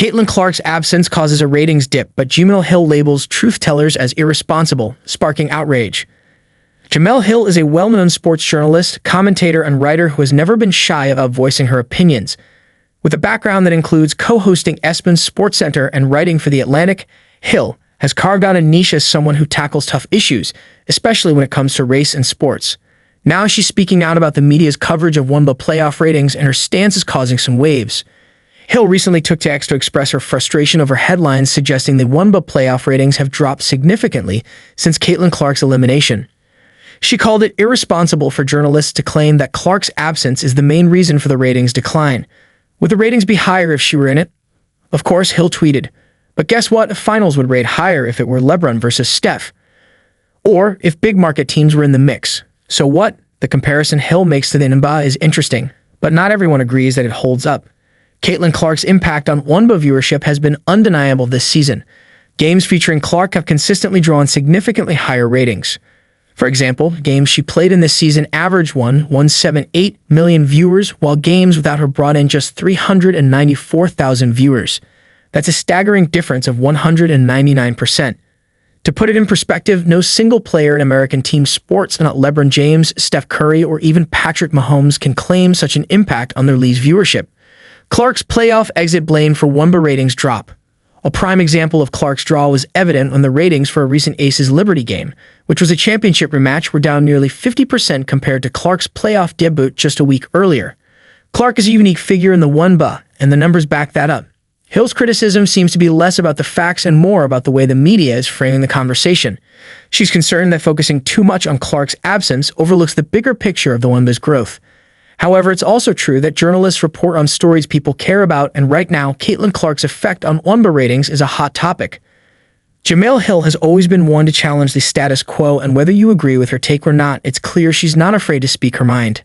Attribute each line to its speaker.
Speaker 1: Caitlin Clark's absence causes a ratings dip, but Jemele labels truth-tellers as irresponsible, sparking outrage. Jemele is a well-known sports journalist, commentator, and writer who has never been shy about voicing her opinions. With a background that includes co-hosting ESPN's SportsCenter and writing for The Atlantic, Hill has carved out a niche as someone who tackles tough issues, especially when it comes to race and sports. Now she's speaking out about the media's coverage of WNBA playoff ratings, and her stance is causing some waves. Hill recently took to X to express her frustration over headlines suggesting the WNBA playoff ratings have dropped significantly since Caitlin Clark's elimination. She called it irresponsible for journalists to claim that Clark's absence is the main reason for the ratings decline. Would the ratings be higher if she were in it? Of course, Hill tweeted, but guess what? Finals would rate higher if it were LeBron versus Steph. Or if big market teams were in the mix. So what? The comparison Hill makes to the WNBA is interesting, but not everyone agrees that it holds up. Caitlin Clark's impact on WNBA viewership has been undeniable this season. Games featuring Clark have consistently drawn significantly higher ratings. For example, games she played in this season averaged 1.78 million viewers, while games without her brought in just 394,000 viewers. That's a staggering difference of 199%. To put it in perspective, no single player in American team sports, not LeBron James, Steph Curry, or even Patrick Mahomes, can claim such an impact on their league's viewership. Clark's playoff exit blamed for WNBA ratings drop. A prime example of Clark's draw was evident when the ratings for a recent Aces Liberty game, which was a championship rematch, were down nearly 50% compared to Clark's playoff debut just a week earlier. Clark is a unique figure in the WNBA, and the numbers back that up. Hill's criticism seems to be less about the facts and more about the way the media is framing the conversation. She's concerned that focusing too much on Clark's absence overlooks the bigger picture of the WNBA's growth. However, it's also true that journalists report on stories people care about, and right now, Caitlin Clark's effect on WNBA ratings is a hot topic. Jemele has always been one to challenge the status quo, and whether you agree with her take or not, it's clear she's not afraid to speak her mind.